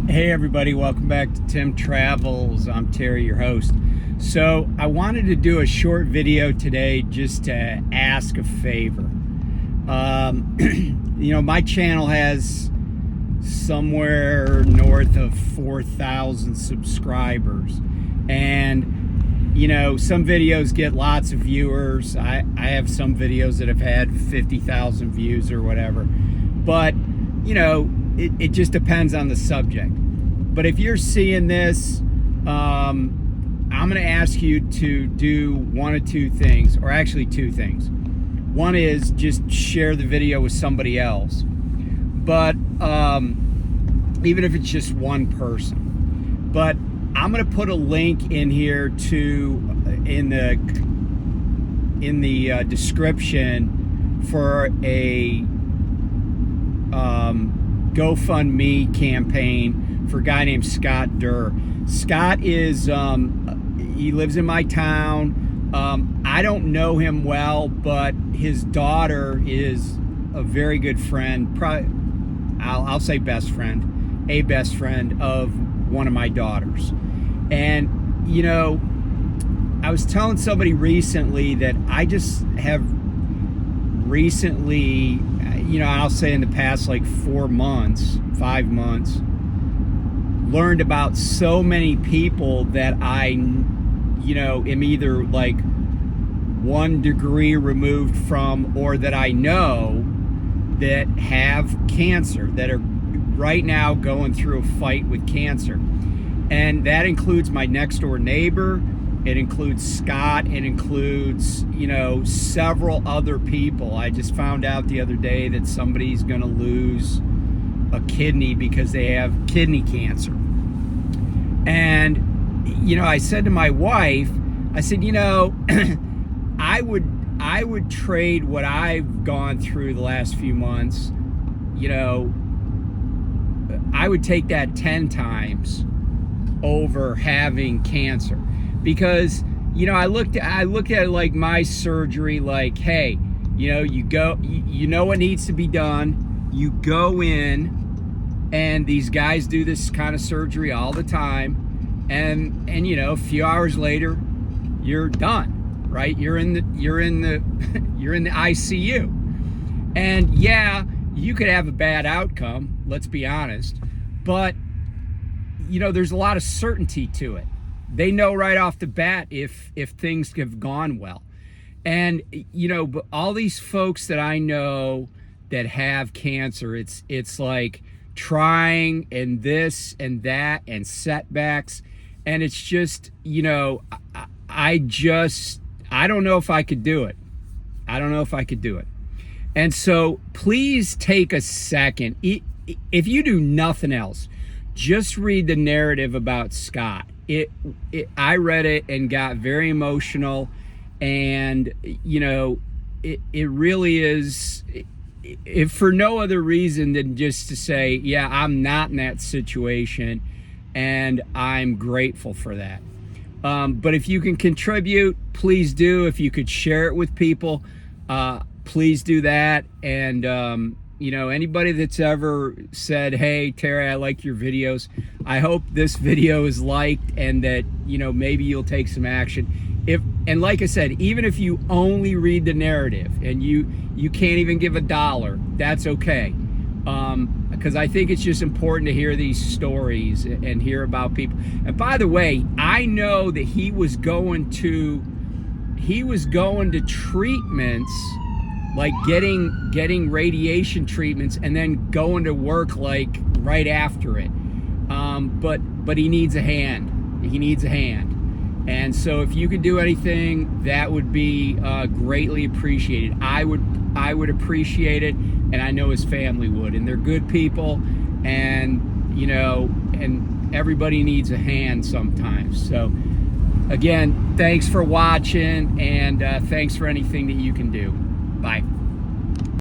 Hey everybody, welcome back to Tim Travels. I'm Terry, your host. So I wanted to do a short video today just to ask a favor. My channel has somewhere north of 4,000 subscribers. And some videos get lots of viewers. I have some videos that have had 50,000 views or whatever. But, it just depends on the subject. But if you're seeing this, I'm going to ask you to do one of two things, or actually two things. One is just share the video with somebody else. But even if it's just one person. But I'm going to put a link in here in the description for a GoFundMe campaign for a guy named Scott Durr. Scott is he lives in my town. I don't know him well, but his daughter is a very good friend. Probably, I'll say best friend, a best friend of one of my daughters. And I was telling somebody recently that I just have recently, I'll say in the past like 5 months, learned about so many people that I, am either like 1 degree removed from, or that I know that have cancer, that are right now going through a fight with cancer. And that includes my next door neighbor. It includes Scott. It includes, several other people. I just found out the other day that somebody's going to lose a kidney because they have kidney cancer. And, I said to my wife, I said, I would trade what I've gone through the last few months. I would take that 10 times over having cancer. Because I looked at it like my surgery, like, hey, you go, what needs to be done. You go in, and these guys do this kind of surgery all the time, and a few hours later, you're done, right? You're in the ICU, and yeah, you could have a bad outcome. Let's be honest, but there's a lot of certainty to it. They know right off the bat if things have gone well. And, but all these folks that I know that have cancer, it's like trying and this and that and setbacks. And it's just, I don't know if I could do it. And so please take a second. If you do nothing else, just read the narrative about Scott. I read it and got very emotional, and it really is, if for no other reason than just to say, yeah, I'm not in that situation, and I'm grateful for that. But if you can contribute, please do. If you could share it with people, please do that. And anybody that's ever said, hey, Terry, I like your videos, I hope this video is liked, and that, maybe you'll take some action. And like I said, even if you only read the narrative and you can't even give $1, that's okay. Because I think it's just important to hear these stories and hear about people. And by the way, I know that he was going to treatments, like getting radiation treatments, and then going to work like right after it. But he needs a hand. And so if you could do anything, that would be greatly appreciated. I would appreciate it, and I know his family would. And they're good people, and and everybody needs a hand sometimes. So again, thanks for watching, and thanks for anything that you can do. Bye.